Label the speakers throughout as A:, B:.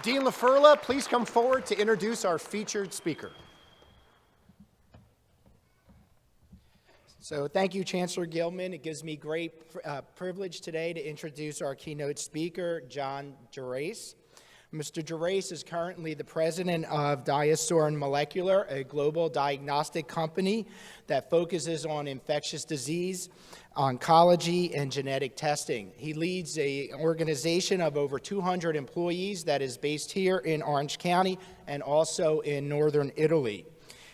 A: Dean LaFurla, please come forward to introduce our featured speaker.
B: So thank you, Chancellor Gilman. It gives me great privilege today to introduce our keynote speaker, John Gerace. Mr. Gerace is currently the president of DiaSorin Molecular, a global diagnostic company that focuses on infectious disease, oncology, and genetic testing. He leads an organization of over 200 employees that is based here in Orange County and also in northern Italy.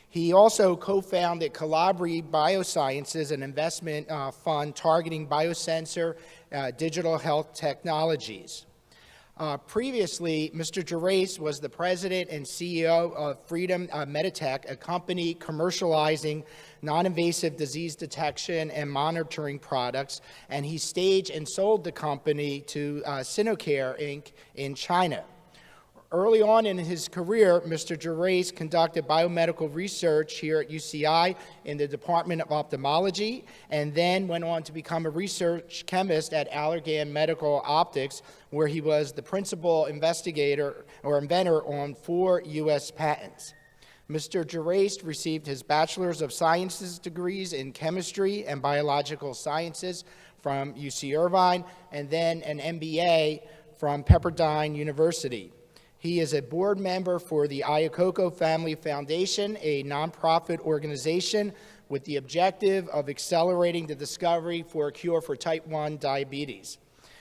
B: He also co-founded Calabri Biosciences, an investment fund targeting biosensor digital health technologies. Previously, Mr. Gerace was the president and CEO of Freedom Meditech, a company commercializing non-invasive disease detection and monitoring products, and he staged and sold the company to Sinocare Inc. in China. Early on in his career, Mr. Gerace conducted biomedical research here at UCI in the Department of Ophthalmology, and then went on to become a research chemist at Allergan Medical Optics, where he was the principal investigator or inventor on 4 U.S. patents. Mr. Gerace received his Bachelor's of Sciences degrees in Chemistry and Biological Sciences from UC Irvine, and then an MBA from Pepperdine University. He is a board member for the Iacocco Family Foundation, a nonprofit organization with the objective of accelerating the discovery for a cure for type 1 diabetes.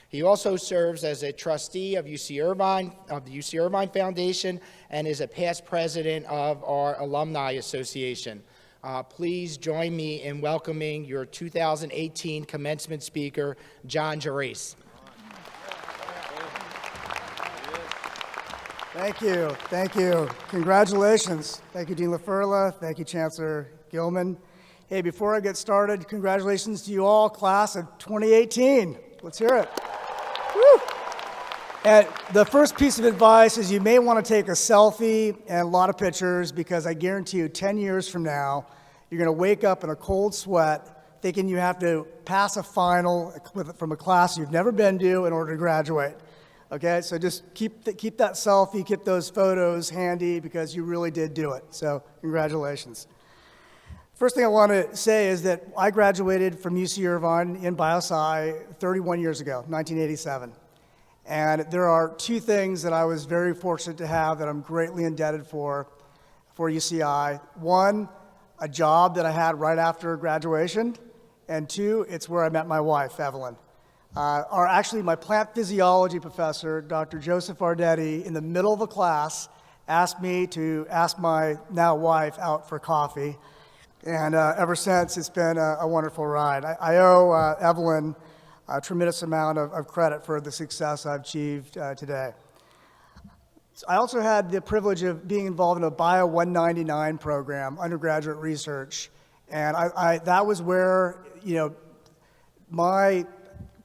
B: He also serves as a trustee of UC Irvine, of the UC Irvine Foundation, and is a past president of our Alumni Association. Please join me in welcoming your 2018 commencement speaker, John Gerace.
C: Thank you. Thank you. Congratulations. Thank you, Dean LaFurla. Thank you, Chancellor Gilman. Hey, before I get started, congratulations to you all, class of 2018. Let's hear it. Woo! And the first piece of advice is you may want to take a selfie and a lot of pictures, because I guarantee you 10 years from now, you're going to wake up in a cold sweat thinking you have to pass a final from a class you've never been to in order to graduate. Okay, so just keep that selfie, keep those photos handy, because you really did do it. So congratulations. First thing I want to say is that I graduated from UC Irvine in Biosci 31 years ago, 1987. And there are 2 things that I was very fortunate to have that I'm greatly indebted for UCI. 1, a job that I had right after graduation. And 2, it's where I met my wife, Evelyn. Actually, my plant physiology professor, Dr. Joseph Ardetti, in the middle of a class, asked me to ask my now wife out for coffee. And ever since, it's been a wonderful ride. I owe Evelyn a tremendous amount of credit for the success I've achieved today. I also had the privilege of being involved in a Bio 199 program, undergraduate research. And that was where, my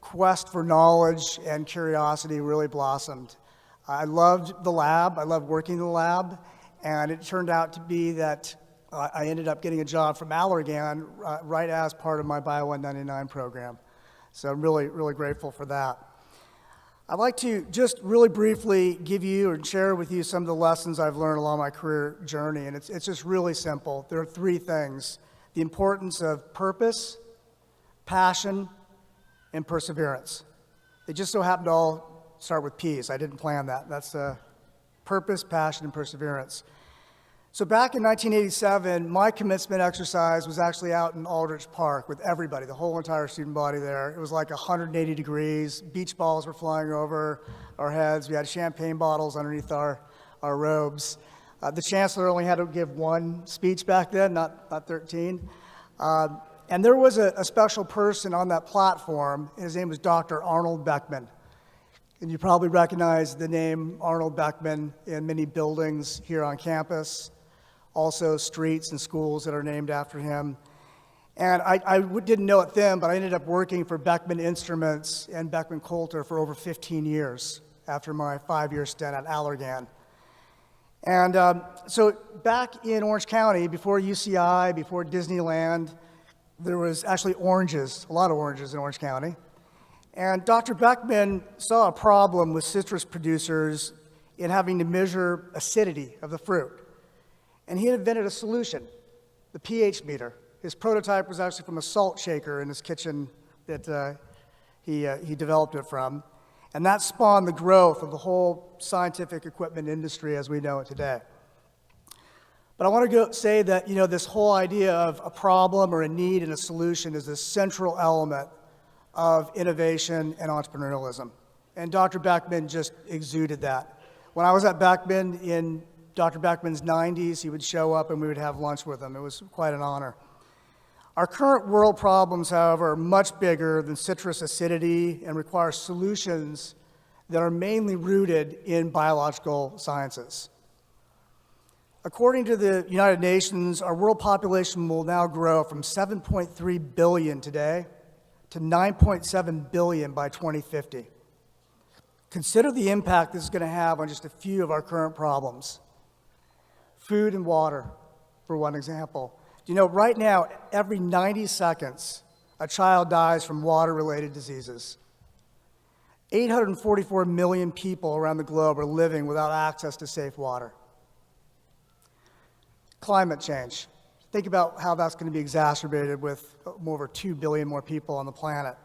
C: quest for knowledge and curiosity really blossomed. I loved the lab. I loved working in the lab. And it turned out to be that I ended up getting a job from Allergan right as part of my Bio 199 program. So I'm really, really grateful for that. I'd like to just really briefly give you and share with you some of the lessons I've learned along my career journey. And it's just really simple. There are 3 things: the importance of purpose, passion, and perseverance. They just so happen to all start with P's. I didn't plan that. That's purpose, passion, and perseverance. So back in 1987, my commencement exercise was actually out in Aldrich Park with everybody, the whole entire student body there. It was like 180 degrees. Beach balls were flying over our heads. We had champagne bottles underneath our robes. The chancellor only had to give 1 speech back then, not 13. And there was a special person on that platform. His name was Dr. Arnold Beckman. And you probably recognize the name Arnold Beckman in many buildings here on campus, also streets and schools that are named after him. And I didn't know it then, but I ended up working for Beckman Instruments and Beckman Coulter for over 15 years after my 5-year stint at Allergan. And so back in Orange County, before UCI, before Disneyland, there was actually oranges, a lot of oranges in Orange County. And Dr. Beckman saw a problem with citrus producers in having to measure acidity of the fruit. And he had invented a solution, the pH meter. His prototype was actually from a salt shaker in his kitchen that he developed it from. And that spawned the growth of the whole scientific equipment industry as we know it today. But I want to say that, this whole idea of a problem or a need and a solution is a central element of innovation and entrepreneurialism. And Dr. Beckman just exuded that. When I was at Beckman in Dr. Beckman's 90s, he would show up and we would have lunch with him. It was quite an honor. Our current world problems, however, are much bigger than citrus acidity and require solutions that are mainly rooted in biological sciences. According to the United Nations, our world population will now grow from 7.3 billion today to 9.7 billion by 2050. Consider the impact this is going to have on just a few of our current problems. Food and water, for one example. Right now, every 90 seconds, a child dies from water-related diseases. 844 million people around the globe are living without access to safe water. Climate change. Think about how that's going to be exacerbated with over 2 billion more people on the planet.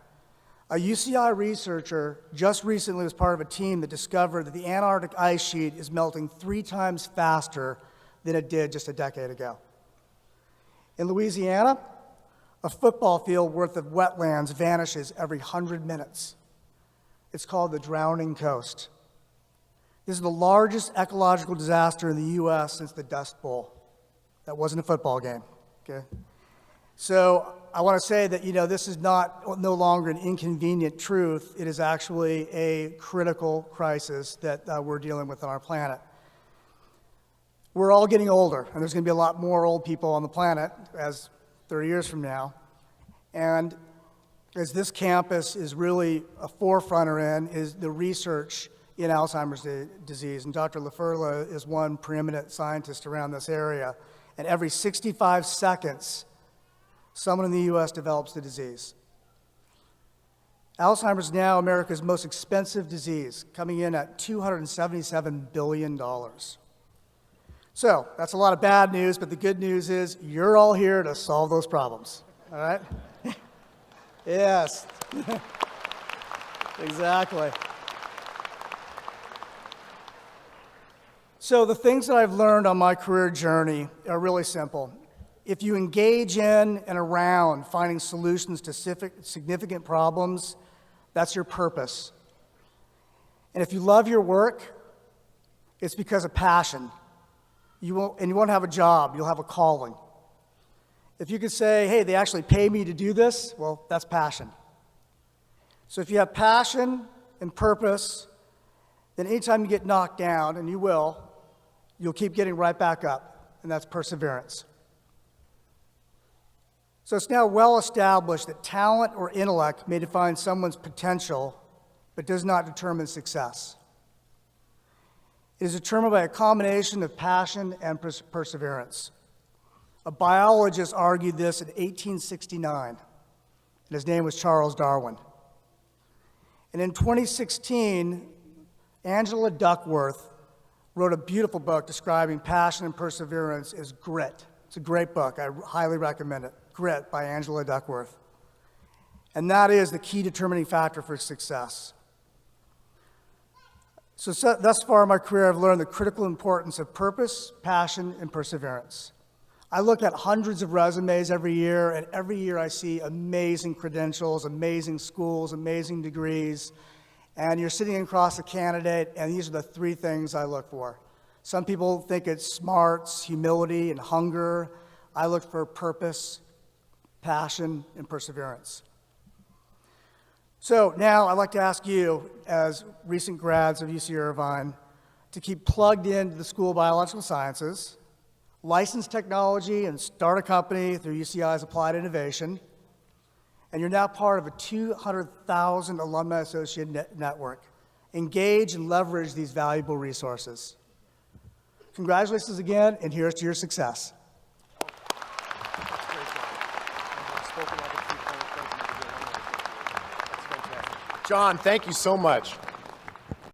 C: A UCI researcher just recently was part of a team that discovered that the Antarctic ice sheet is melting 3 times faster than it did just a decade ago. In Louisiana, a football field worth of wetlands vanishes every 100 minutes. It's called the Drowning Coast. This is the largest ecological disaster in the U.S. since the Dust Bowl. That wasn't a football game, okay? So I want to say that, this is no longer an inconvenient truth. It is actually a critical crisis that we're dealing with on our planet. We're all getting older, and there's going to be a lot more old people on the planet as 30 years from now. And as this campus is really a forefronter in, is the research in Alzheimer's disease. And Dr. LaFerla is one preeminent scientist around this area. And every 65 seconds, someone in the U.S. develops the disease. Alzheimer's is now America's most expensive disease, coming in at $277 billion. So that's a lot of bad news, but the good news is you're all here to solve those problems, all right? Yes, exactly. So the things that I've learned on my career journey are really simple. If you engage in and around finding solutions to significant problems, that's your purpose. And if you love your work, it's because of passion. You won't have a job, you'll have a calling. If you could say, hey, they actually pay me to do this, well, that's passion. So if you have passion and purpose, then anytime you get knocked down, and you will, you'll keep getting right back up, and that's perseverance. So it's now well established that talent or intellect may define someone's potential, but does not determine success. It is determined by a combination of passion and perseverance. A biologist argued this in 1869, and his name was Charles Darwin. And in 2016, Angela Duckworth wrote a beautiful book describing passion and perseverance as grit. It's a great book. I highly recommend it. Grit by Angela Duckworth. And that is the key determining factor for success. So thus far in my career, I've learned the critical importance of purpose, passion, and perseverance. I look at hundreds of resumes every year, and every year I see amazing credentials, amazing schools, amazing degrees, and you're sitting across a candidate, and these are the 3 things I look for. Some people think it's smarts, humility, and hunger. I look for purpose, passion, and perseverance. So now I'd like to ask you, as recent grads of UC Irvine, to keep plugged into the School of Biological Sciences, license technology, and start a company through UCI's Applied Innovation. And you're now part of a 200,000 alumni associate network. Engage and leverage these valuable resources. Congratulations again, and here's to your success.
A: John, thank you so much.